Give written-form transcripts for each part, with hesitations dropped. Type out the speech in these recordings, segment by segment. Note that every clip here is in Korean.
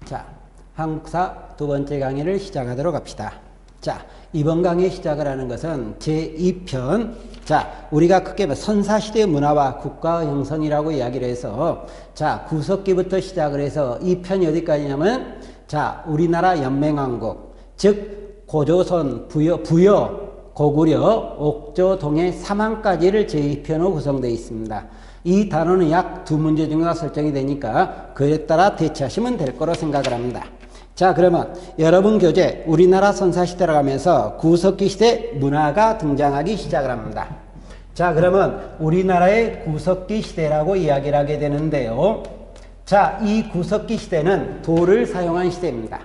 자, 한국사 두 번째 강의를 시작하도록 합시다. 자, 이번 강의 시작을 하는 것은 제2편. 자, 우리가 크게 선사시대 문화와 국가 형성이라고 이야기를 해서, 자, 구석기부터 시작을 해서 이 편이 어디까지냐면, 자, 우리나라 연맹왕국, 즉 고조선, 부여, 고구려, 옥조, 동해, 삼한까지를 제2편으로 구성되어 있습니다. 이 단어는 약 2문제 정도가 설정이 되니까 그에 따라 대처하시면 될 거로 생각을 합니다. 자, 그러면 여러분 교재 우리나라 선사시대라고 하면서 구석기 시대 문화가 등장하기 시작을 합니다. 자, 그러면 우리나라의 구석기 시대라고 이야기를 하게 되는데요. 자, 이 구석기 시대는 돌을 사용한 시대입니다.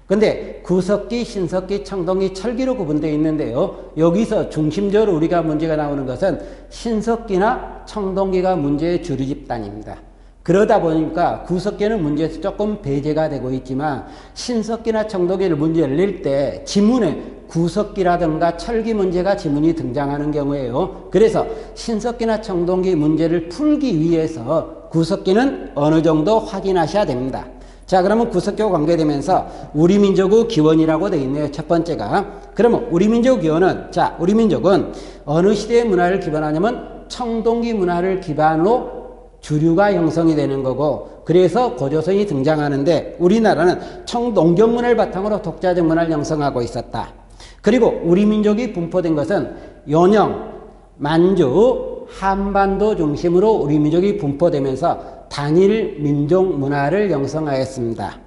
근데 구석기, 신석기, 청동기, 철기로 구분되어 있는데요. 여기서 중심적으로 우리가 문제가 나오는 것은 신석기나 청동기가 문제의 주류 집단입니다. 그러다 보니까 구석기는 문제에서 조금 배제가 되고 있지만 신석기나 청동기를 문제를 낼 때 지문에 구석기라든가 철기 문제가 지문이 등장하는 경우에요. 그래서 신석기나 청동기 문제를 풀기 위해서 구석기는 어느 정도 확인하셔야 됩니다. 자, 그러면 구석기와 관계되면서 우리 민족의 기원이라고 되어 있네요. 첫 번째가. 그러면 우리 민족 기원은, 자, 우리 민족은 어느 시대의 문화를 기반하냐면 청동기 문화를 기반으로 주류가 형성이 되는 거고, 그래서 고조선이 등장하는데 우리나라는 청농경 문화를 바탕으로 독자적 문화를 형성하고 있었다. 그리고 우리 민족이 분포된 것은 연영, 만주, 한반도 중심으로 우리 민족이 분포되면서 단일 민족 문화를 형성하였습니다.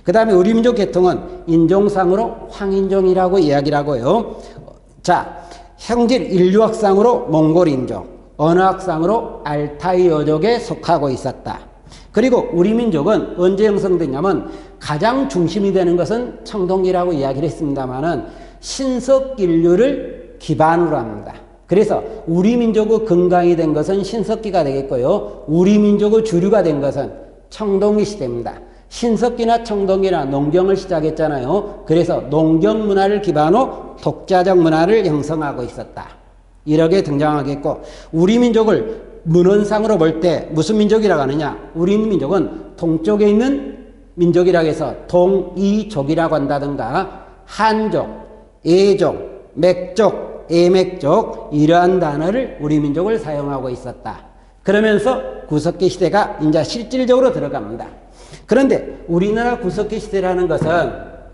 그 다음에 우리 민족 계통은 인종상으로 황인종이라고 이야기를 하고요. 자, 형질 인류학상으로 몽골인종, 언어학상으로 알타이어족에 속하고 있었다. 그리고 우리 민족은 언제 형성됐냐면 가장 중심이 되는 것은 청동기라고 이야기를 했습니다만은 신석인류를 기반으로 합니다. 그래서 우리 민족의 근간이 된 것은 신석기가 되겠고요. 우리 민족의 주류가 된 것은 청동기 시대입니다. 신석기나 청동기나 농경을 시작했잖아요. 그래서 농경 문화를 기반으로 독자적 문화를 형성하고 있었다. 이렇게 등장하겠고, 우리 민족을 문헌상으로 볼 때 무슨 민족이라고 하느냐? 우리 민족은 동쪽에 있는 민족이라고 해서 동이족이라고 한다든가 한족, 예족, 맥족, 애맥족 이러한 단어를 우리 민족을 사용하고 있었다. 그러면서 구석기 시대가 이제 실질적으로 들어갑니다. 그런데 우리나라 구석기 시대라는 것은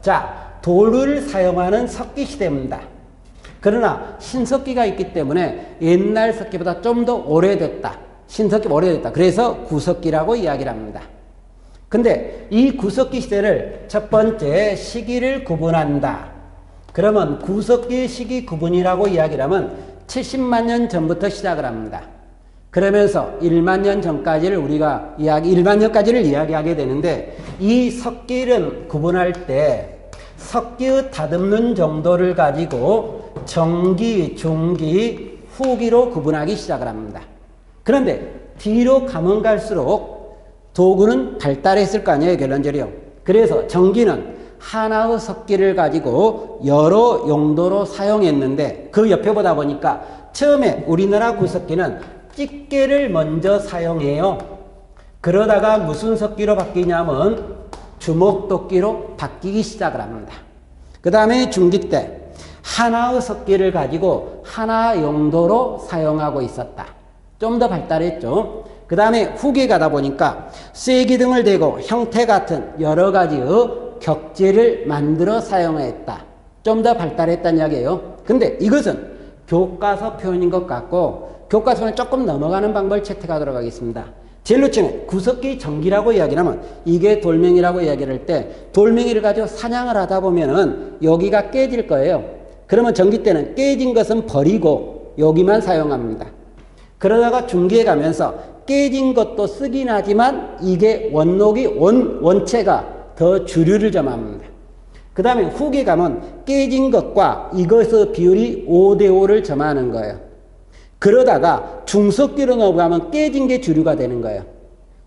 자, 돌을 사용하는 석기 시대입니다. 그러나 신석기가 있기 때문에 옛날 석기보다 좀 더 오래됐다. 신석기가 오래됐다. 그래서 구석기라고 이야기를 합니다. 근데 이 구석기 시대를 첫 번째 시기를 구분한다. 그러면 구석기 시기 구분이라고 이야기를 하면 70만 년 전부터 시작을 합니다. 그러면서 1만 년 전까지를 우리가 1만 년까지를 이야기하게 되는데, 이 석기를 구분할 때 석기의 다듬는 정도를 가지고 정기, 중기, 후기로 구분하기 시작을 합니다. 그런데 뒤로 가면 갈수록 도구는 발달했을 거 아니에요, 결론적으로. 그래서 정기는 하나의 석기를 가지고 여러 용도로 사용했는데 그 옆에 보다 보니까 처음에 우리나라 구석기는 집게를 먼저 사용해요. 그러다가 무슨 석기로 바뀌냐면 주먹도끼로 바뀌기 시작을 합니다. 그 다음에 중기 때 하나의 석기를 가지고 하나 용도로 사용하고 있었다. 좀 더 발달했죠. 그 다음에 후기에 가다 보니까 쐐기 등을 대고 형태 같은 여러 가지의 격제를 만들어 사용했다. 좀 더 발달했다는 이야기예요. 근데 이것은 교과서 표현인 것 같고 교과서는 조금 넘어가는 방법을 채택하도록 하겠습니다. 제일 처음에 구석기 정기라고 이야기를 하면 이게 돌멩이라고 이야기를 할 때 돌멩이를 가지고 사냥을 하다 보면은 여기가 깨질 거예요. 그러면 정기 때는 깨진 것은 버리고 여기만 사용합니다. 그러다가 중기에 가면서 깨진 것도 쓰긴 하지만 이게 원체가 더 주류를 점합니다. 그 다음에 후기에 가면 깨진 것과 이것의 비율이 5대5를 점하는 거예요. 그러다가 중석기로 넘어가면 깨진 게 주류가 되는 거예요.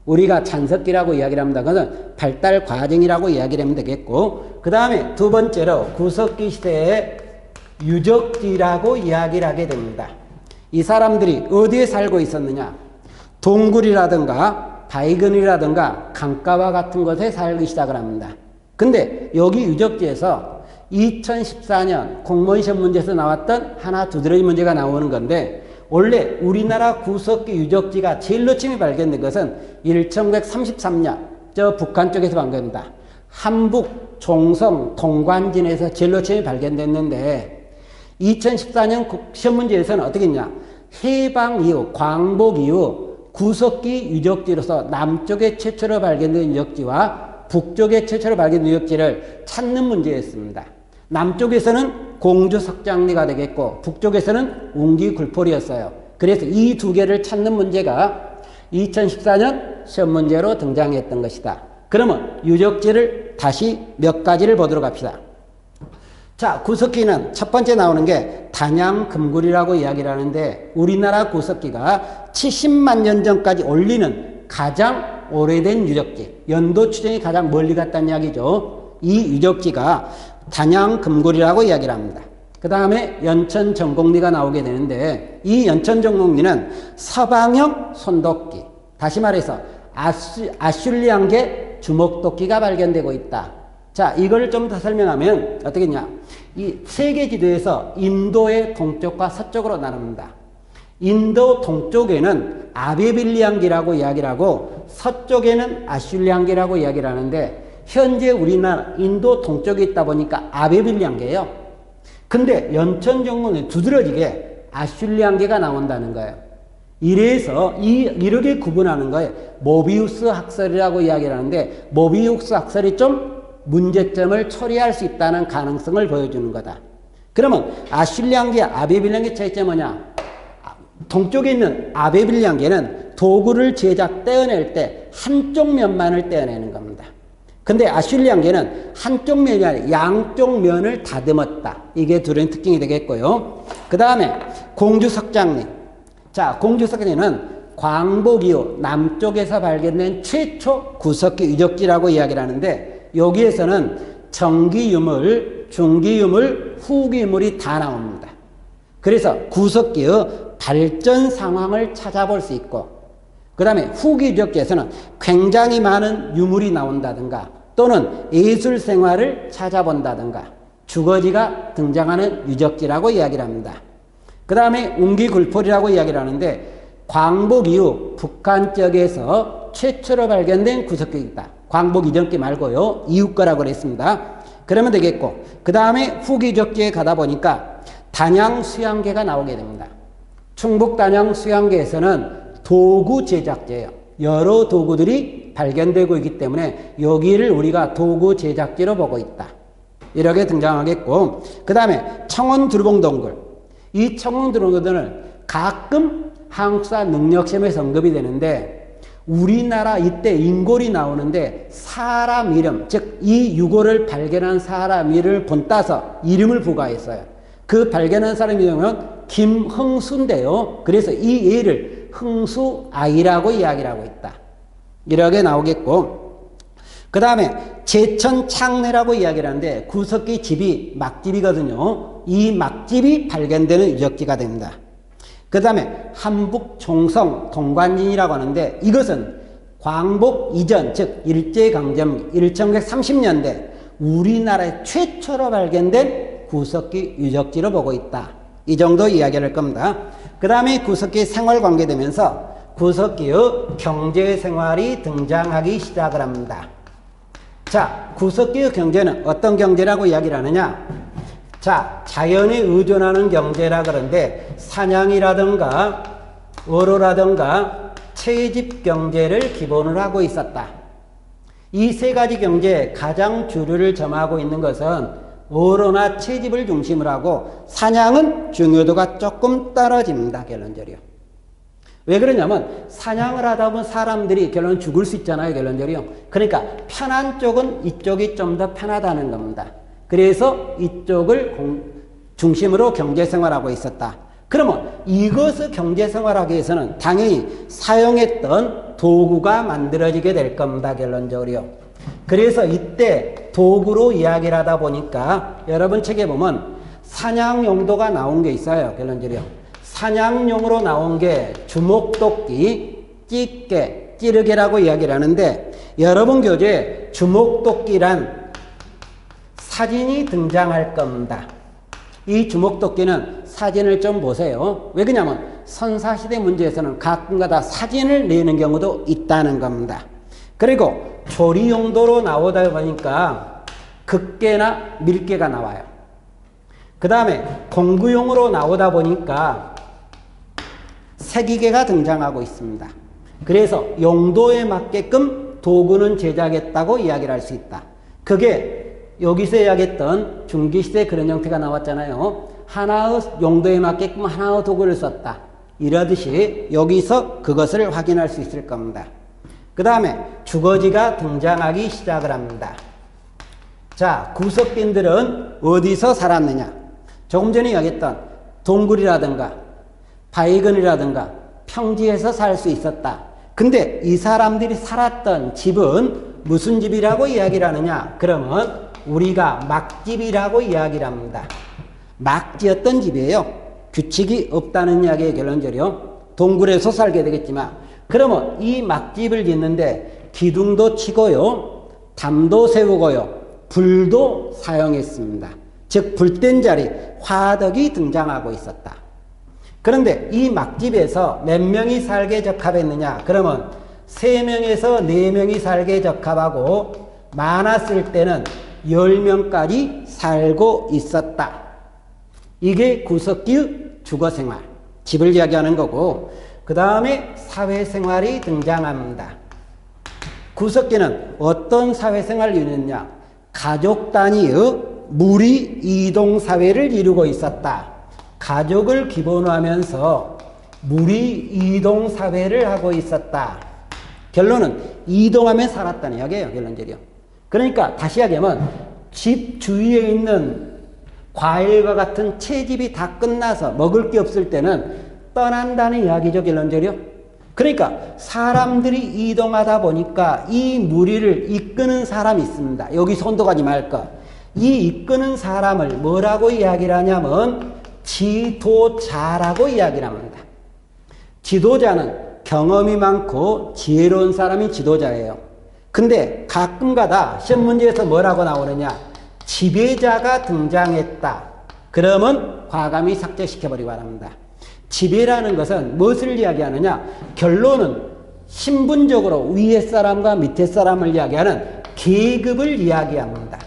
우리가 잔석기라고 이야기를 합니다. 그것은 발달 과정이라고 이야기를 하면 되겠고, 그 다음에 두 번째로 구석기 시대의 유적지라고 이야기를 하게 됩니다. 이 사람들이 어디에 살고 있었느냐? 동굴이라든가 바위근이라든가 강가와 같은 곳에 살기 시작을 합니다. 근데 여기 유적지에서 2014년 공무원 시험 문제에서 나왔던 하나 두드러진 문제가 나오는 건데, 원래 우리나라 구석기 유적지가 제일로 처음에 발견된 것은 1933년 저 북한 쪽에서 발견된다. 한북 종성 동관진에서 제일로 처음에 발견됐는데, 2014년 시험 문제에서는 어떻게 했냐, 해방 이후 광복 이후 구석기 유적지로서 남쪽에 최초로 발견된 유적지와 북쪽에 최초로 발견된 유적지를 찾는 문제였습니다. 남쪽에서는 공주석장리가 되겠고 북쪽에서는 웅기굴포리였어요. 그래서 이 두 개를 찾는 문제가 2014년 시험 문제로 등장했던 것이다. 그러면 유적지를 다시 몇 가지를 보도록 합시다. 자, 구석기는 첫 번째 나오는 게 단양금굴이라고 이야기를 하는데, 우리나라 구석기가 70만 년 전까지 올리는 가장 오래된 유적지, 연도 추정이 가장 멀리 갔다는 이야기죠. 이 유적지가 단양금굴이라고 이야기를 합니다. 그 다음에 연천정곡리가 나오게 되는데, 이 연천정곡리는 서방형 손도끼, 다시 말해서 아슐리안계 주먹도끼가 발견되고 있다. 자, 이걸 좀 더 설명하면 어떻겠냐, 이 세계 지도에서 인도의 동쪽과 서쪽으로 나눕니다. 인도 동쪽에는 아베빌리안기라고 이야기를 하고 서쪽에는 아슐리안기라고 이야기를 하는데, 현재 우리나라 인도 동쪽에 있다 보니까 아베빌리안계예요. 근데 연천정문에 두드러지게 아슐리안계가 나온다는 거예요. 이래서 이렇게 구분하는 거예요. 모비우스 학설이라고 이야기를 하는데, 모비우스 학설이 좀 문제점을 처리할 수 있다는 가능성을 보여주는 거다. 그러면 아슐리안계, 아베빌리안계 차이점이 뭐냐? 동쪽에 있는 아베빌리안계는 도구를 떼어낼 때 한쪽 면만을 떼어내는 겁니다. 근데 아슐리안계는 한쪽 면이 아니라 양쪽 면을 다듬었다. 이게 둘의 특징이 되겠고요. 그 다음에 공주석장리. 자, 공주석장리는 광복 이후 남쪽에서 발견된 최초 구석기 유적지라고 이야기를 하는데, 여기에서는 정기유물, 중기유물, 후기유물이 다 나옵니다. 그래서 구석기의 발전 상황을 찾아볼 수 있고, 그 다음에 후기 유적지에서는 굉장히 많은 유물이 나온다든가 또는 예술 생활을 찾아본다든가 주거지가 등장하는 유적지라고 이야기를 합니다. 그 다음에 웅기굴포리라고 이야기를 하는데, 광복 이후 북한 쪽에서 최초로 발견된 구석기이다. 광복 이전기 말고요, 이후 거라고 그랬습니다. 그러면 되겠고, 그 다음에 후기 유적지에 가다 보니까 단양 수양계가 나오게 됩니다. 충북 단양 수양계에서는 도구 제작지예요. 여러 도구들이 발견되고 있기 때문에 여기를 우리가 도구 제작지로 보고 있다. 이렇게 등장하겠고, 그 다음에 청원 두루봉동굴. 이 청원 두루봉동굴은 가끔 한국사 능력시험에서 언급이 되는데, 우리나라 이때 인골이 나오는데 사람 이름, 즉 이 유골을 발견한 사람 이름을 본따서 이름을 부과했어요. 그 발견한 사람 이름은 김흥수인데요. 그래서 이 애를 흥수아이라고 이야기를 하고 있다. 이렇게 나오겠고, 그 다음에 제천창내라고 이야기를 하는데 구석기 집이 막집이거든요. 이 막집이 발견되는 유적지가 됩니다. 그 다음에 한북 종성 동관진이라고 하는데, 이것은 광복 이전, 즉 일제강점기 1930년대 우리나라에 최초로 발견된 구석기 유적지로 보고 있다. 이 정도 이야기를 할 겁니다. 그 다음에 구석기 생활 관계되면서 구석기의 경제생활이 등장하기 시작을 합니다. 자, 구석기의 경제는 어떤 경제라고 이야기를 하느냐? 자, 자연에 의존하는 경제라 그러는데 사냥이라든가 어로라든가 채집 경제를 기본으로 하고 있었다. 이 세 가지 경제에 가장 주류를 점하고 있는 것은 어로나 채집을 중심으로 하고 사냥은 중요도가 조금 떨어집니다. 결론적으로. 왜 그러냐면 사냥을 하다 보면 사람들이 결론 죽을 수 있잖아요. 결론적으로. 그러니까 편한 쪽은 이쪽이 좀 더 편하다는 겁니다. 그래서 이쪽을 중심으로 경제생활하고 있었다. 그러면 이것을 경제생활하기 위해서는 당연히 사용했던 도구가 만들어지게 될 겁니다. 결론적으로. 그래서 이때 도구로 이야기를 하다 보니까 여러분 책에 보면 사냥 용도가 나온 게 있어요. 결론적으로. 사냥용으로 나온 게 주먹도끼, 찌개, 색지르개라고 이야기를 하는데 여러분 교재에 주목도끼란 사진이 등장할 겁니다. 이 주목도끼는 사진을 좀 보세요. 왜 그러냐면 선사시대 문제에서는 가끔가다 사진을 내는 경우도 있다는 겁니다. 그리고 조리 용도로 나오다 보니까 급계나 밀계가 나와요. 그 다음에 공구용으로 나오다 보니까 색이계가 등장하고 있습니다. 그래서 용도에 맞게끔 도구는 제작했다고 이야기를 할 수 있다. 그게 여기서 이야기했던 중기시대 그런 형태가 나왔잖아요. 하나의 용도에 맞게끔 하나의 도구를 썼다. 이러듯이 여기서 그것을 확인할 수 있을 겁니다. 그 다음에 주거지가 등장하기 시작을 합니다. 자, 구석빈들은 어디서 살았느냐? 조금 전에 이야기했던 동굴이라든가 바위근이라든가 평지에서 살 수 있었다. 근데 이 사람들이 살았던 집은 무슨 집이라고 이야기를 하느냐? 그러면 우리가 막집이라고 이야기를 합니다. 막 지었던 집이에요. 규칙이 없다는 이야기의 결론적이요. 동굴에서 살게 되겠지만 그러면 이 막집을 짓는데 기둥도 치고요. 담도 세우고요. 불도 사용했습니다. 즉 불된 자리 화덕이 등장하고 있었다. 그런데 이 막집에서 몇 명이 살게 적합했느냐? 그러면 3명에서 4명이 살게 적합하고 많았을 때는 10명까지 살고 있었다. 이게 구석기의 주거생활, 집을 이야기하는 거고 그 다음에 사회생활이 등장합니다. 구석기는 어떤 사회생활을 이루느냐? 가족 단위의 무리 이동사회를 이루고 있었다. 가족을 기본으로 하면서 무리 이동사회를 하고 있었다. 결론은 이동하며 살았다는 이야기예요. 결론적이요. 그러니까 다시 이야기하면 집 주위에 있는 과일과 같은 채집이 다 끝나서 먹을 게 없을 때는 떠난다는 이야기죠. 결론적이요. 그러니까 사람들이 이동하다 보니까 이 무리를 이끄는 사람이 있습니다. 여기 손도 가지 말 것. 이 이끄는 사람을 뭐라고 이야기를 하냐면 지도자라고 이야기를 합니다. 지도자는 경험이 많고 지혜로운 사람이 지도자예요. 근데 가끔가다 시험 문제에서 뭐라고 나오느냐? 지배자가 등장했다. 그러면 과감히 삭제시켜버리기 바랍니다. 지배라는 것은 무엇을 이야기하느냐? 결론은 신분적으로 위에 사람과 밑에 사람을 이야기하는 계급을 이야기합니다.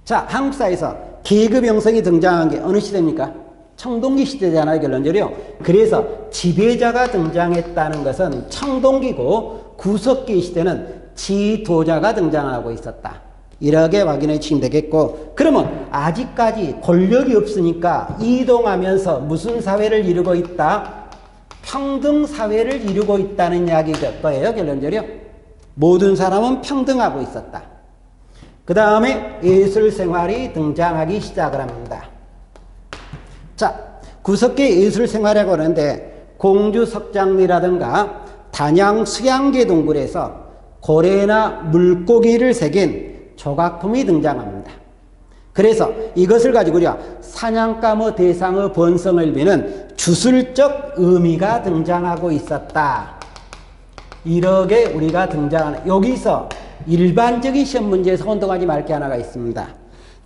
자, 한국 사회에서 계급 형성이 등장한 게 어느 시대입니까? 청동기 시대잖아요. 결론적으로. 그래서 지배자가 등장했다는 것은 청동기고 구석기 시대는 지도자가 등장하고 있었다. 이렇게 확인해 주시면 되겠고 그러면 아직까지 권력이 없으니까 이동하면서 무슨 사회를 이루고 있다? 평등사회를 이루고 있다는 이야기일 거예요. 결론적으로. 모든 사람은 평등하고 있었다. 그 다음에 예술생활이 등장하기 시작을 합니다. 자, 구석기 예술생활이라고 하는데 공주석장리라든가 단양 수양계 동굴에서 고래나 물고기를 새긴 조각품이 등장합니다. 그래서 이것을 가지고 우리가 사냥감의 대상의 번성을 비는 주술적 의미가 등장하고 있었다. 이렇게 우리가 등장하는 여기서 일반적인 시험 문제에서 혼동하지 말 게 하나가 있습니다.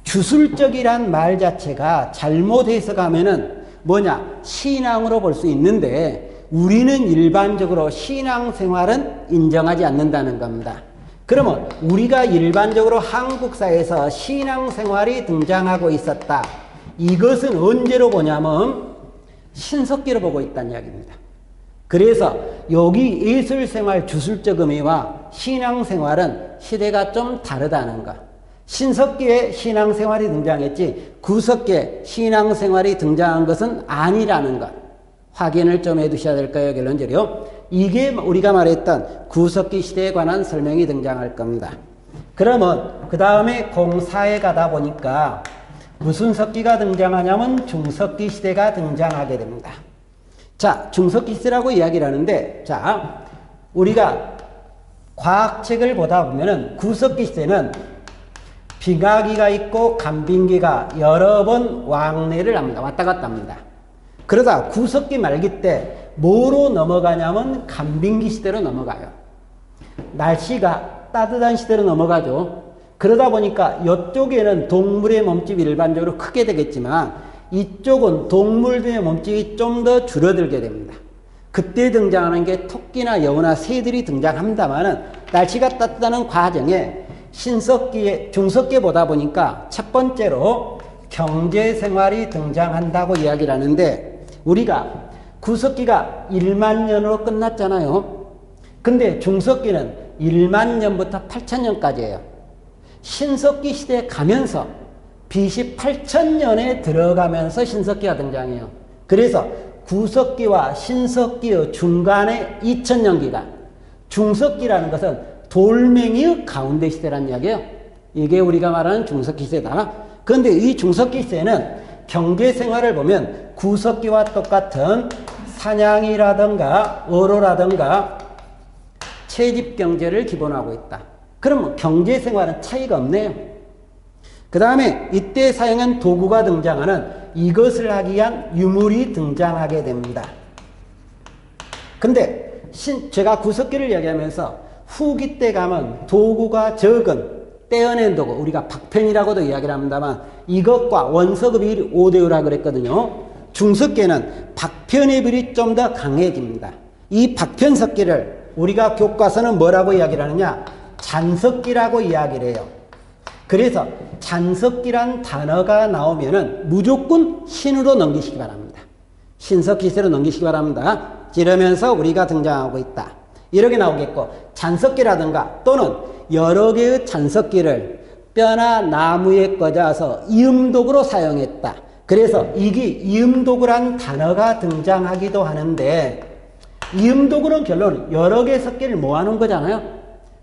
주술적이란 말 자체가 잘못 해석하면은 뭐냐? 신앙으로 볼 수 있는데 우리는 일반적으로 신앙생활은 인정하지 않는다는 겁니다. 그러면 우리가 일반적으로 한국사에서 신앙생활이 등장하고 있었다. 이것은 언제로 보냐면 신석기로 보고 있다는 이야기입니다. 그래서 여기 예술생활 주술적 의미와 신앙생활은 시대가 좀 다르다는 것. 신석기에 신앙생활이 등장했지 구석기에 신앙생활이 등장한 것은 아니라는 것. 확인을 좀 해두셔야 될 거예요. 결론적으로. 이게 우리가 말했던 구석기 시대에 관한 설명이 등장할 겁니다. 그러면 그 다음에 공사에 가다 보니까 무슨 석기가 등장하냐면 중석기 시대가 등장하게 됩니다. 자, 중석기 시대라고 이야기를 하는데 자, 우리가 과학책을 보다 보면은 구석기 시대는 빙하기가 있고 간빙기가 여러 번 왕래를 합니다. 왔다 갔다 합니다. 그러다 구석기 말기 때 뭐로 넘어가냐면 간빙기 시대로 넘어가요. 날씨가 따뜻한 시대로 넘어가죠. 그러다 보니까 이쪽에는 동물의 몸집이 일반적으로 크게 되겠지만 이쪽은 동물들의 몸집이 좀 더 줄어들게 됩니다. 그때 등장하는 게 토끼나 여우나 새들이 등장합니다만은 날씨가 따뜻한 과정에 신석기에 중석기에 보니까 첫 번째로 경제생활이 등장한다고 이야기를 하는데 우리가 구석기가 1만 년으로 끝났잖아요. 근데 중석기는 1만 년부터 8천 년까지예요. 신석기 시대에 가면서 BC 8천년에 들어가면서 신석기가 등장해요. 그래서 구석기와 신석기의 중간에 2000년 기간, 중석기라는 것은 돌멩이의 가운데 시대라는 이야기예요. 이게 우리가 말하는 중석기 시대다. 그런데 이 중석기 시대는 경제생활을 보면 구석기와 똑같은 사냥이라든가 어로라든가 채집경제를 기본하고 있다. 그러면 경제생활은 차이가 없네요. 그 다음에 이때 사용한 도구가 등장하는 이것을 하기 위한 유물이 등장하게 됩니다. 근데 제가 구석기를 이야기하면서 후기 때 가면 도구가 적은 떼어낸 도구, 우리가 박편이라고도 이야기를 합니다만 이것과 원석의 비율이 5대5라 그랬거든요. 중석기에는 박편의 비율이 좀 더 강해집니다. 이 박편석기를 우리가 교과서는 뭐라고 이야기를 하느냐? 잔석기라고 이야기를 해요. 그래서 잔석기란 단어가 나오면은 무조건 신으로 넘기시기 바랍니다. 신석기 시대로 넘기시기 바랍니다. 이러면서 우리가 등장하고 있다. 이렇게 나오겠고, 잔석기라든가 또는 여러 개의 잔석기를 뼈나 나무에 꽂아서 이음도구로 사용했다. 그래서 이게 이음도구란 단어가 등장하기도 하는데, 이음도구는 결론 여러 개의 석기를 모아놓은 거잖아요.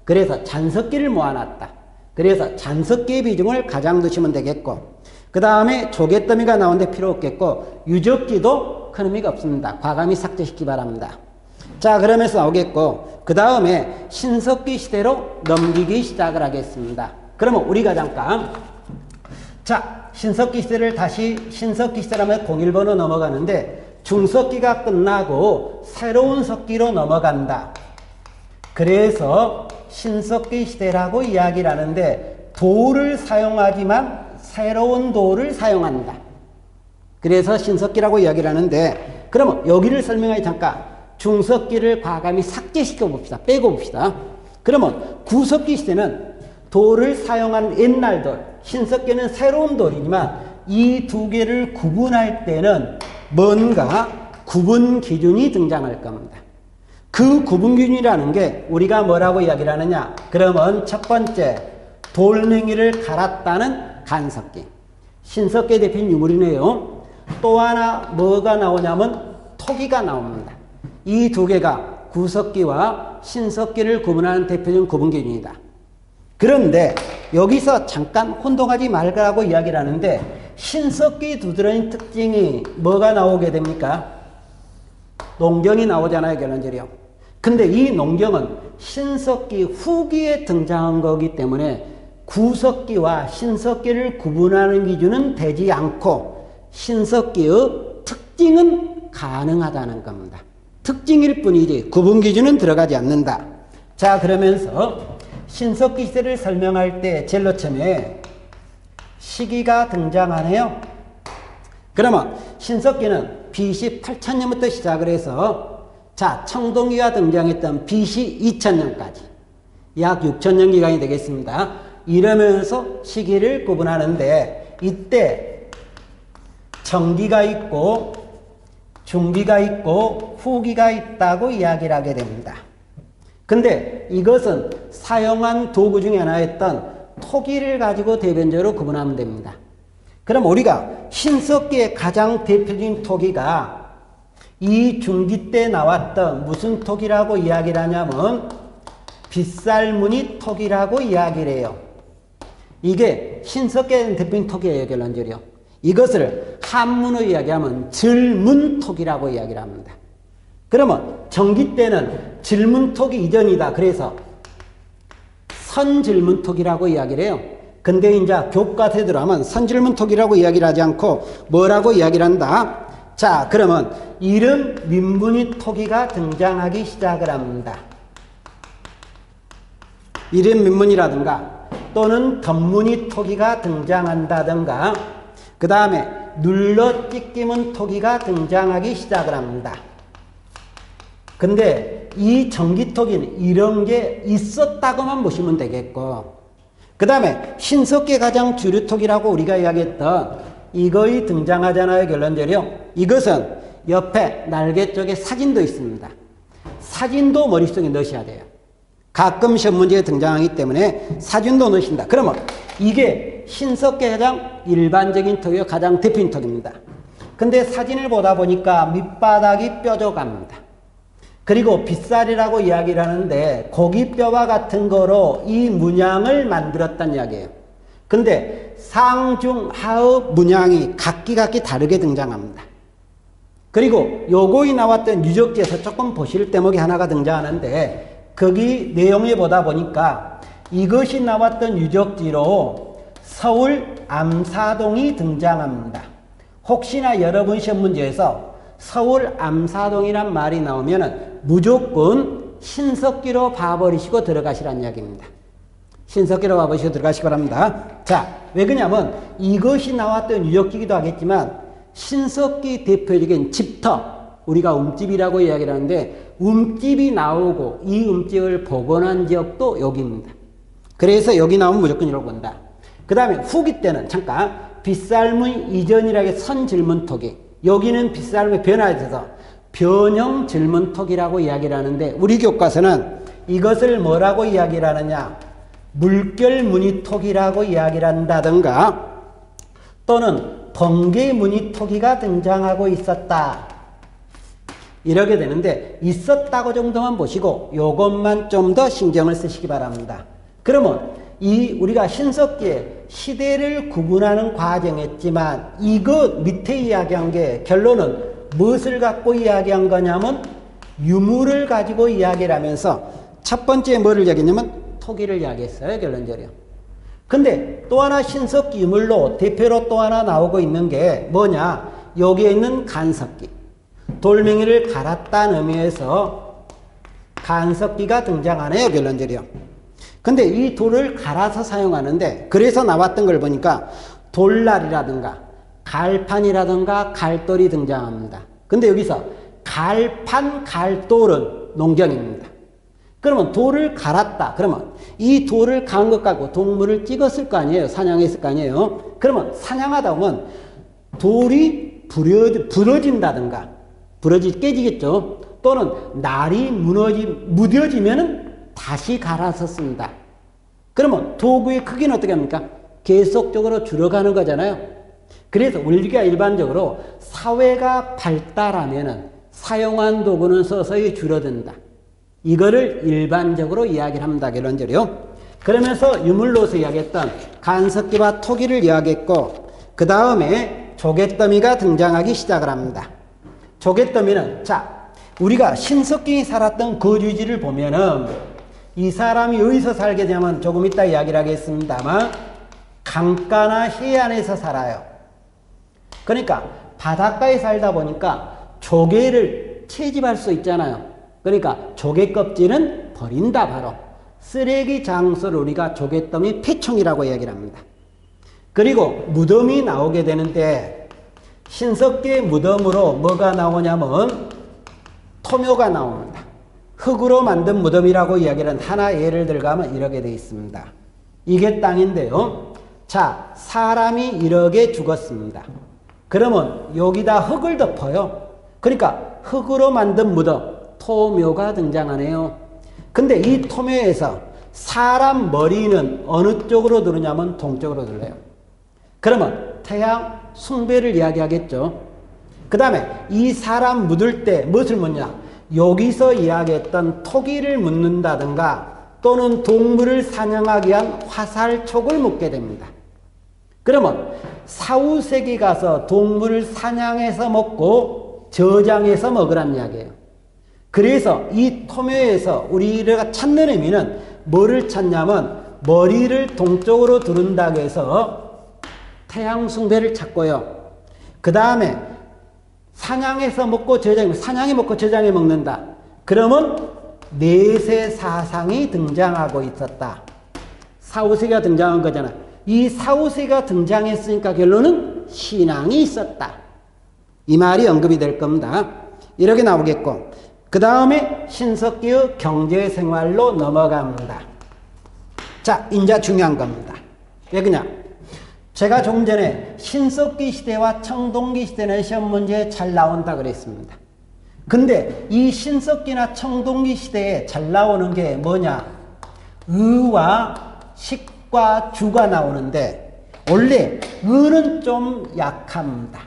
그래서 잔석기를 모아놨다. 그래서 잔석기의 비중을 가장 두시면 되겠고, 그 다음에 조개더미가 나오는데 필요 없겠고, 유적지도 큰 의미가 없습니다. 과감히 삭제시키기 바랍니다. 자, 그러면서 나오겠고, 그 다음에 신석기 시대로 넘기기 시작을 하겠습니다. 그러면 우리가 잠깐, 자, 신석기 시대를 다시 신석기 시대라면 01번으로 넘어가는데, 중석기가 끝나고 새로운 석기로 넘어간다. 그래서 신석기 시대라고 이야기를 하는데 돌을 사용하지만 새로운 돌을 사용한다. 그래서 신석기라고 이야기를 하는데 그러면 여기를 설명하기 잠깐 중석기를 과감히 삭제시켜 봅시다. 빼고 봅시다. 그러면 구석기 시대는 돌을 사용한 옛날 돌, 신석기는 새로운 돌이지만 이 두 개를 구분할 때는 뭔가 구분 기준이 등장할 겁니다. 그 구분 기준이라는 게 우리가 뭐라고 이야기를 하느냐? 그러면 첫 번째, 돌멩이를 갈았다는 간석기. 신석기의 대표인 유물이네요. 또 하나 뭐가 나오냐면 토기가 나옵니다. 이 두 개가 구석기와 신석기를 구분하는 대표적인 구분 기준이다. 그런데 여기서 잠깐 혼동하지 말라고 이야기를 하는데 신석기 두드러진 특징이 뭐가 나오게 됩니까? 농경이 나오잖아요, 결론적으로. 근데 이 농경은 신석기 후기에 등장한 거기 때문에 구석기와 신석기를 구분하는 기준은 되지 않고 신석기의 특징은 가능하다는 겁니다. 특징일 뿐이지 구분 기준은 들어가지 않는다. 자, 그러면서 신석기 시대를 설명할 때 제일 처음에 시기가 등장하네요. 그러면 신석기는 BC 8000년부터 시작을 해서 자, 청동기가 등장했던 BC 2000년까지 약 6000년 기간이 되겠습니다. 이러면서 시기를 구분하는데 이때 청기가 있고 중기가 있고 후기가 있다고 이야기를 하게 됩니다. 근데 이것은 사용한 도구 중에 하나였던 토기를 가지고 대변적으로 구분하면 됩니다. 그럼 우리가 신석기의 가장 대표적인 토기가 이 중기 때 나왔던 무슨 토기라고 이야기를 하냐면 빗살무늬 토기라고 이야기를 해요. 이게 신석기의 대표적인 토기예요, 결론적으로. 이것을 한문으로 이야기하면 질문토기라고 이야기를 합니다. 그러면 전기 때는 질문토기 이전이다. 그래서 선질문토기라고 이야기를 해요. 근데 이제 교과서에 들어가면 선질문토기라고 이야기를 하지 않고 뭐라고 이야기를 한다? 자, 그러면 이름 민무늬 토기가 등장하기 시작을 합니다. 이름 민무늬라든가 또는 덧무늬 토기가 등장한다든가 그 다음에 눌러 찢기문 토기가 등장하기 시작을 합니다. 근데 이 전기토기는 이런 게 있었다고만 보시면 되겠고 그 다음에 신석기 가장 주류토기라고 우리가 이야기했던 이거의 등장하잖아요. 결론적으로 이것은 옆에 날개 쪽에 사진도 있습니다. 사진도 머릿속에 넣으셔야 돼요. 가끔 시험 문제에 등장하기 때문에 사진도 넣으신다. 그러면 이게 신석기 가장 일반적인 토기요. 가장 대표적인 토기입니다. 근데 사진을 보다 보니까 밑바닥이 뾰족합니다. 그리고 빗살이라고 이야기를 하는데 고기뼈와 같은 거로 이 문양을 만들었다는 이야기예요. 근데 상중 하의 문양이 각기 다르게 등장합니다. 그리고 요거에 나왔던 유적지에서 조금 보실 대목이 하나가 등장하는데 거기 내용에 보다 보니까 이것이 나왔던 유적지로 서울 암사동이 등장합니다. 혹시나 여러분 시험 문제에서 서울 암사동이란 말이 나오면 무조건 신석기로 봐버리시고 들어가시라는 이야기입니다. 신석기로 봐버리시고 들어가시기 바랍니다. 자, 왜 그러냐면 이것이 나왔던 유적지이기도 하겠지만 신석기 대표적인 집터, 우리가 움집이라고 이야기를 하는데 움집이 나오고 이 움집을 복원한 지역도 여기입니다. 그래서 여기 나오면 무조건 이라고 본다. 그 다음에 후기 때는 잠깐 빗살문 이전이라게 선질문토기, 여기는 빗살문이 변화돼서 변형 질문토기라고 이야기를 하는데 우리 교과서는 이것을 뭐라고 이야기를 하느냐, 물결무늬토기라고 이야기를 한다든가 또는 번개무늬토기가 등장하고 있었다 이렇게 되는데 있었다고 정도만 보시고 요것만 좀 더 신경을 쓰시기 바랍니다. 그러면 이 우리가 신석기의 시대를 구분하는 과정이었지만 이것 밑에 이야기한 게 결론은 무엇을 갖고 이야기한 거냐면 유물을 가지고 이야기를 하면서 첫 번째 뭐를 이야기했냐면 토기를 이야기했어요. 결론적으로. 근데 또 하나 신석기 유물로 대표로 또 하나 나오고 있는 게 뭐냐, 여기에 있는 간석기, 돌멩이를 갈았다는 의미에서 간석기가 등장하네요. 결론적으로. 근데 이 돌을 갈아서 사용하는데 그래서 나왔던 걸 보니까 돌날이라든가 갈판이라든가 갈돌이 등장합니다. 근데 여기서 갈판, 갈돌은 농경입니다. 그러면 돌을 갈았다. 그러면 이 돌을 간 것 갖고 동물을 찍었을 거 아니에요. 사냥했을 거 아니에요. 그러면 사냥하다 보면 돌이 부러진다든가 깨지겠죠. 또는 날이 무뎌지면은 다시 갈아서 쓴다. 그러면 도구의 크기는 어떻게 합니까? 계속적으로 줄어가는 거잖아요. 그래서 우리가 일반적으로 사회가 발달하면은 사용한 도구는 서서히 줄어든다. 이거를 일반적으로 이야기를 합니다. 결론적으로. 그러면서 유물로서 이야기했던 간석기와 토기를 이야기했고 그 다음에 조갯더미가 등장하기 시작을 합니다. 조갯더미는 자, 우리가 신석기에 살았던 거주지를 보면은 이 사람이 어디서 살게 되면 조금 이따 이야기를 하겠습니다만 강가나 해안에서 살아요. 그러니까 바닷가에 살다 보니까 조개를 채집할 수 있잖아요. 그러니까 조개 껍질은 버린다. 바로 쓰레기 장소를 우리가 조갯더미 폐총이라고 이야기를 합니다. 그리고 무덤이 나오게 되는데 신석기의 무덤으로 뭐가 나오냐면 토묘가 나옵니다. 흙으로 만든 무덤이라고 이야기는 하나 예를 들자면 이렇게 되어 있습니다. 이게 땅인데요. 자, 사람이 이렇게 죽었습니다. 그러면 여기다 흙을 덮어요. 그러니까 흙으로 만든 무덤, 토묘가 등장하네요. 근데 이 토묘에서 사람 머리는 어느 쪽으로 두르냐면 동쪽으로 둘러요. 그러면 태양 숭배를 이야기하겠죠. 그 다음에 이 사람 묻을 때 무엇을 묻냐? 여기서 이야기했던 토기를 묻는다든가 또는 동물을 사냥하기 위한 화살촉을 묻게 됩니다. 그러면 사후세계 가서 동물을 사냥해서 먹고 저장해서 먹으란 이야기예요. 그래서 이 토묘에서 우리가 찾는 의미는 뭐를 찾냐면 머리를 동쪽으로 두른다고 해서 태양 숭배를 찾고요. 그 다음에 사냥해서 먹고 저장해, 사냥해 먹고 저장해 먹는다. 그러면 내세 사상이 등장하고 있었다. 사후세계가 등장한 거잖아. 이 사후세계가 등장했으니까 결론은 신앙이 있었다. 이 말이 언급이 될 겁니다. 이렇게 나오겠고, 그 다음에 신석기의 경제생활로 넘어갑니다. 자, 이제 중요한 겁니다. 왜 그냐? 제가 조금 전에 신석기 시대와 청동기 시대는 시험 문제에 잘 나온다 그랬습니다. 근데 이 신석기나 청동기 시대에 잘 나오는 게 뭐냐? 의와 식과 주가 나오는데 원래 의는 좀 약합니다.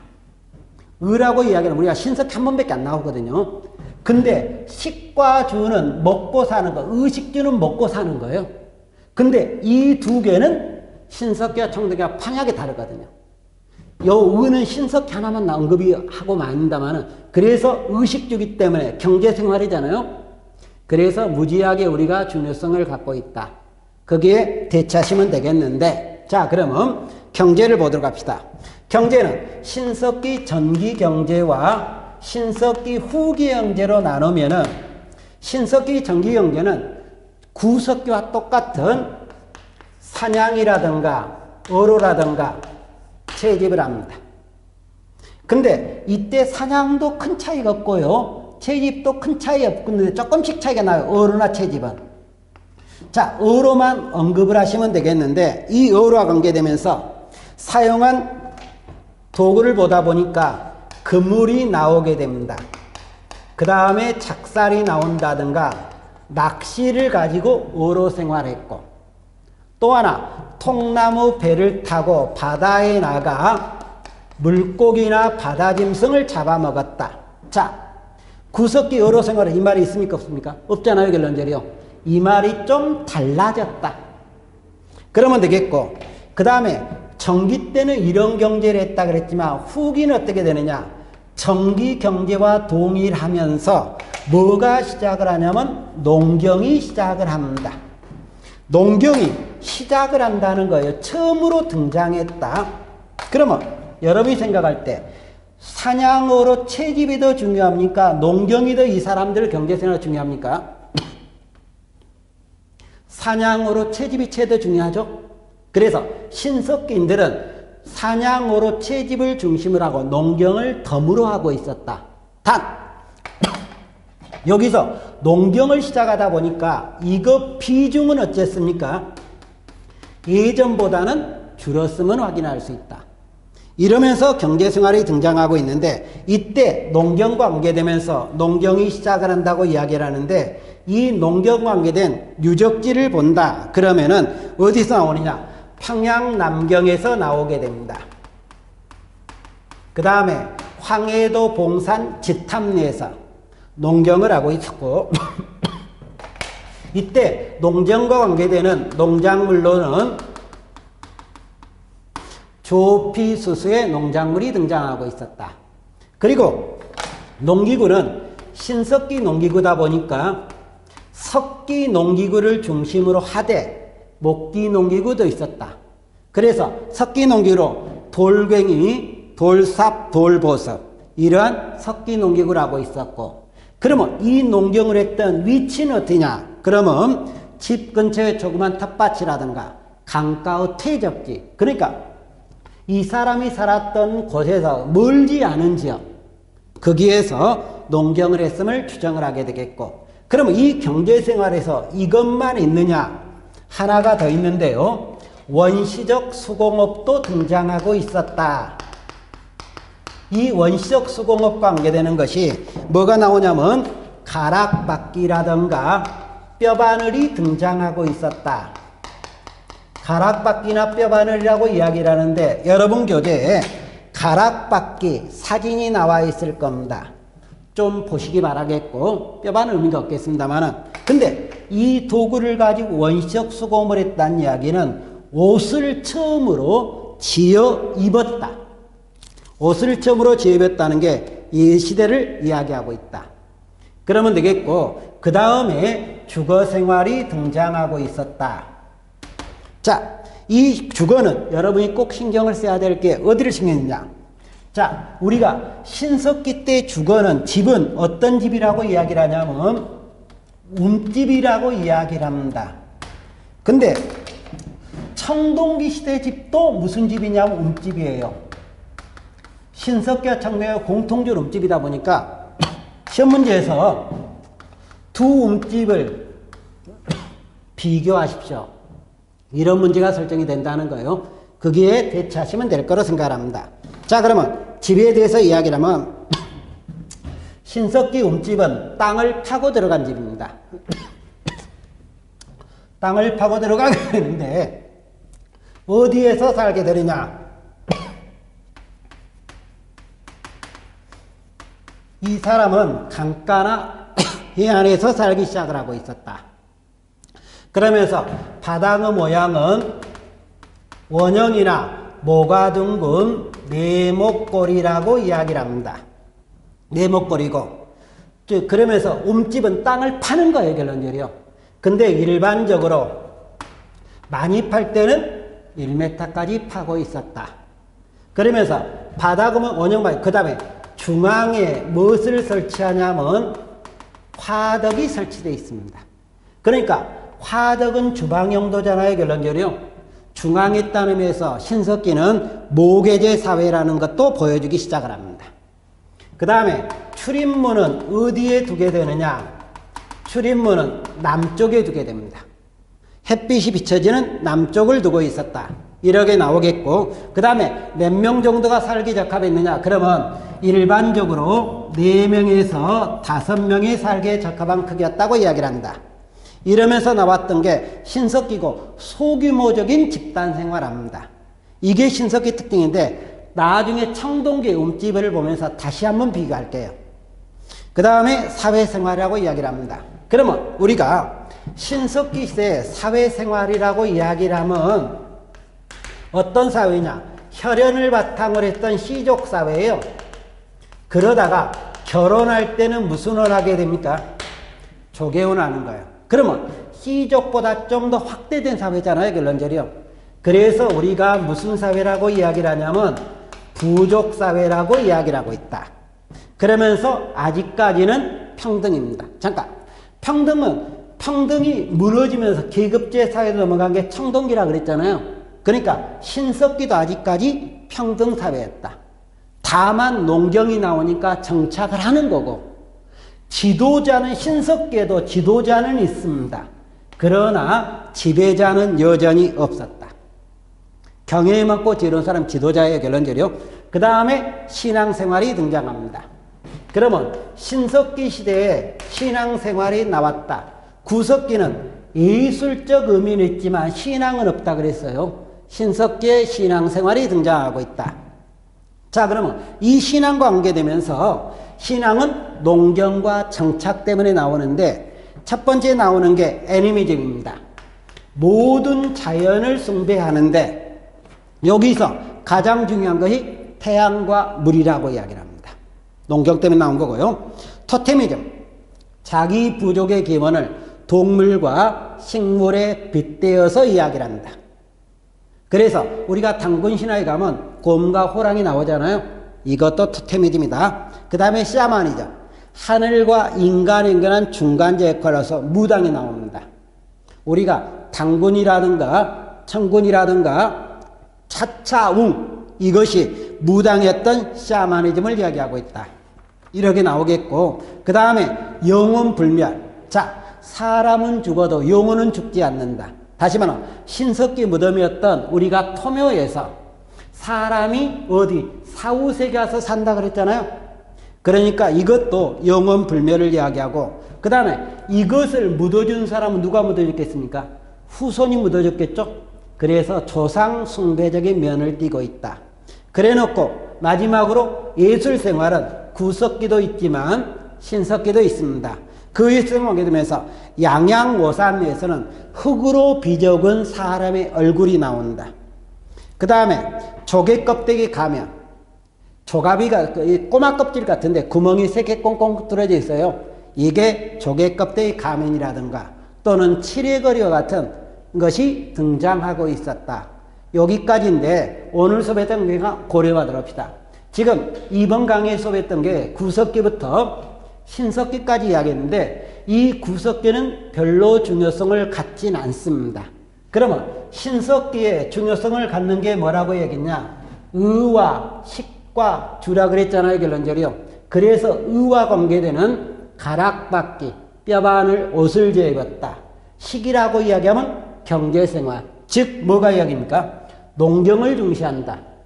의라고 이야기는 우리가 신석기 한 번밖에 안 나오거든요. 근데 식과 주는 먹고 사는 거, 의식주는 먹고 사는 거예요. 근데 이 두 개는 신석기와 청동기가 판약이 다르거든요. 요 의는 신석기 하나만 언급이 하고 말입니다만은, 그래서 의식주기 때문에 경제생활이잖아요. 그래서 무지하게 우리가 중요성을 갖고 있다. 거기에 대처하시면 되겠는데, 자, 그러면 경제를 보도록 합시다. 경제는 신석기 전기 경제와 신석기 후기 경제로 나누면은, 신석기 전기 경제는 구석기와 똑같은 사냥이라든가 어로라든가 채집을 합니다. 근데 이때 사냥도 큰 차이가 없고요, 채집도 큰 차이 없는데 조금씩 차이가 나요. 어로나 채집은. 자, 어로만 언급을 하시면 되겠는데, 이 어로와 관계되면서 사용한 도구를 보다 보니까 그물이 나오게 됩니다. 그 다음에 작살이 나온다든가 낚시를 가지고 어로 생활했고, 또 하나 통나무 배를 타고 바다에 나가 물고기나 바다짐승을 잡아먹었다. 자, 구석기 어로 생활에 이 말이 있습니까 없습니까? 없잖아요. 결론적으로 이 말이 좀 달라졌다. 그러면 되겠고, 그 다음에 전기 때는 이런 경제를 했다 그랬지만 후기는 어떻게 되느냐? 전기 경제와 동일하면서 뭐가 시작을 하냐면 농경이 시작을 합니다. 농경이 시작을 한다는 거예요. 처음으로 등장했다. 그러면 여러분이 생각할 때 사냥으로 채집이 더 중요합니까? 농경이 더 이 사람들 경제생활 중요합니까? 사냥으로 채집이 더 중요하죠. 그래서 신석기인들은 사냥으로 채집을 중심으로 하고 농경을 덤으로 하고 있었다. 단 여기서 농경을 시작하다 보니까 이거 비중은 어쨌습니까? 예전보다는 줄었음을 확인할 수 있다. 이러면서 경제생활이 등장하고 있는데, 이때 농경과 관계되면서 농경이 시작을 한다고 이야기를 하는데, 이 농경과 관계된 유적지를 본다. 그러면은 어디서 나오느냐? 평양남경에서 나오게 됩니다. 그 다음에 황해도 봉산 지탐리에서 농경을 하고 있었고, 이때 농정과 관계되는 농작물로는 조피수수의 농작물이 등장하고 있었다. 그리고 농기구는 신석기 농기구다 보니까 석기 농기구를 중심으로 하되 목기 농기구도 있었다. 그래서 석기 농기구로 돌괭이, 돌삽, 돌보석 이러한 석기 농기구를 하고 있었고, 그러면 이 농경을 했던 위치는 어떠냐? 그러면 집 근처에 조그만 텃밭이라든가 강가의 퇴적지, 그러니까 이 사람이 살았던 곳에서 멀지 않은 지역, 거기에서 농경을 했음을 추정을 하게 되겠고, 그러면 이 경제생활에서 이것만 있느냐? 하나가 더 있는데요. 원시적 수공업도 등장하고 있었다. 이 원시적 수공업과 관계되는 것이 뭐가 나오냐면 가락바퀴라든가 뼈바늘이 등장하고 있었다. 가락바퀴나 뼈바늘이라고 이야기를 하는데, 여러분 교재에 가락바퀴 사진이 나와 있을 겁니다. 좀 보시기 바라겠고, 뼈바늘 의미가 없겠습니다만은, 근데 이 도구를 가지고 원시적 수공업을 했다는 이야기는 옷을 처음으로 지어 입었다. 옷을 처음으로 지어 입었다는 게 이 시대를 이야기하고 있다. 그러면 되겠고, 그 다음에 주거생활이 등장하고 있었다. 자, 이 주거는 여러분이 꼭 신경을 써야 될 게 어디를 신경 쓰냐? 자, 우리가 신석기 때 주거는 집은 어떤 집이라고 이야기를 하냐면 움집이라고 이야기를 합니다. 근데 청동기 시대 집도 무슨 집이냐면 움집이에요. 신석기와 청동기가 공통적으로 움집이다 보니까 시험 문제에서 두 움집을 비교하십시오. 이런 문제가 설정이 된다는 거예요. 거기에 대처하시면 될 거로 생각합니다. 자, 그러면 집에 대해서 이야기를 하면 신석기 움집은 땅을 파고 들어간 집입니다. 땅을 파고 들어가게 되는데 어디에서 살게 되느냐? 이 사람은 강가나 해안에서 살기 시작을 하고 있었다. 그러면서 바닥의 모양은 원형이나 모가 둥근 네모꼴이라고 이야기를 합니다. 네모꼴이고, 그러면서 움집은 땅을 파는 거예요, 결론적으로. 근데 일반적으로 많이 팔 때는 1m까지 파고 있었다. 그러면서 바닥은 원형만, 그 다음에 중앙에 무엇을 설치하냐면 화덕이 설치되어 있습니다. 그러니까 화덕은 주방용도잖아요, 결론적으로. 중앙에 있다는 의미에서 신석기는 모계제 사회라는 것도 보여주기 시작을 합니다. 그 다음에 출입문은 어디에 두게 되느냐? 출입문은 남쪽에 두게 됩니다. 햇빛이 비춰지는 남쪽을 두고 있었다. 이렇게 나오겠고, 그 다음에 몇 명 정도가 살기 적합했느냐? 그러면 일반적으로 4명에서 5명이 살기에 적합한 크기였다고 이야기를 합니다. 이러면서 나왔던 게 신석기고 소규모적인 집단 생활합니다. 이게 신석기 특징인데 나중에 청동기 움집을 보면서 다시 한번 비교할게요. 그 다음에 사회생활이라고 이야기를 합니다. 그러면 우리가 신석기 시대 사회생활이라고 이야기를 하면 어떤 사회냐? 혈연을 바탕으로 했던 시족사회예요. 그러다가 결혼할 때는 무슨 혼 하게 됩니까? 조개혼 하는 거예요. 그러면 시족보다 좀 더 확대된 사회잖아요, 결론적으로. 그래서 우리가 무슨 사회라고 이야기를 하냐면 부족사회라고 이야기를 하고 있다. 그러면서 아직까지는 평등입니다. 잠깐, 평등이 무너지면서 계급제 사회로 넘어간 게 청동기라 그랬잖아요. 그러니까 신석기도 아직까지 평등사회였다. 다만 농경이 나오니까 정착을 하는 거고, 지도자는 신석기에도 지도자는 있습니다. 그러나 지배자는 여전히 없었다. 경애에 맞고 지혜로운 사람 지도자의 결론적으로. 그 다음에 신앙생활이 등장합니다. 그러면 신석기 시대에 신앙생활이 나왔다. 구석기는 예술적 의미는 있지만 신앙은 없다 그랬어요. 신석기에 신앙생활이 등장하고 있다. 자, 그러면 이 신앙과 관계되면서 신앙은 농경과 정착 때문에 나오는데 첫 번째 나오는 게 애니미즘입니다. 모든 자연을 숭배하는데 여기서 가장 중요한 것이 태양과 물이라고 이야기를 합니다. 농경 때문에 나온 거고요. 토테미즘, 자기 부족의 기원을 동물과 식물에 빗대어서 이야기를 합니다. 그래서 우리가 당군 신화에 가면 곰과 호랑이 나오잖아요. 이것도 토테미즘이다. 그 다음에 샤머니즘, 하늘과 인간에 관한 중간재 역할로서 무당이 나옵니다. 우리가 당군이라든가 청군이라든가 차차웅, 이것이 무당이었던 샤머니즘을 이야기하고 있다. 이렇게 나오겠고, 그 다음에 영혼 불멸. 자, 사람은 죽어도 영혼은 죽지 않는다. 다시 말하면 신석기 무덤이었던 우리가 토묘에서 사람이 어디 사후세계 와서 산다 그랬잖아요. 그러니까 이것도 영혼 불멸을 이야기하고, 그 다음에 이것을 묻어준 사람은 누가 묻어줬겠습니까? 후손이 묻어줬겠죠. 그래서 조상 숭배적인 면을 띠고 있다. 그래 놓고 마지막으로 예술생활은 구석기도 있지만 신석기도 있습니다. 그 예술을 보게 되면서 양양오산에서는 흙으로 비적은 사람의 얼굴이 나온다. 그 다음에 조개 껍데기 가면, 조가비가 꼬마 껍질 같은데 구멍이 3개 꽁꽁 뚫어져 있어요. 이게 조개 껍데기 가면이라든가 또는 칠해거리와 같은 것이 등장하고 있었다. 여기까지인데 오늘 수업에 대한 고려하도록 합시다. 지금 이번 강의에 수업했던 게 구석기부터 신석기까지 이야기했는데 이 구석기는 별로 중요성을 갖진 않습니다. 그러면 신석기의 중요성을 갖는 게 뭐라고 얘기했냐? 의와 식과 주라 그랬잖아요, 결론적으로. 그래서 의와 관계되는 가락받기, 뼈바늘 옷을 지어 입었다. 식이라고 이야기하면 경제생활, 즉 뭐가 이야기입니까? 농경을 중시한다.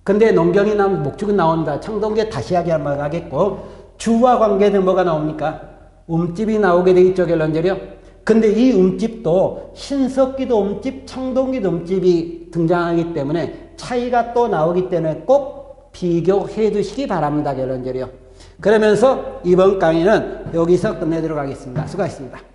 근데 농경이 나오면 목축은 나온다. 청동기에 다시 이야기하겠고, 주와 관계된 뭐가 나옵니까? 움집이 나오게 돼 있죠, 결론적으로. 근데 이 움집도 신석기도 움집, 청동기도 움집이 등장하기 때문에 차이가 또 나오기 때문에 꼭 비교해 두시기 바랍니다, 결론적으로. 그러면서 이번 강의는 여기서 끝내도록 하겠습니다. 수고하셨습니다.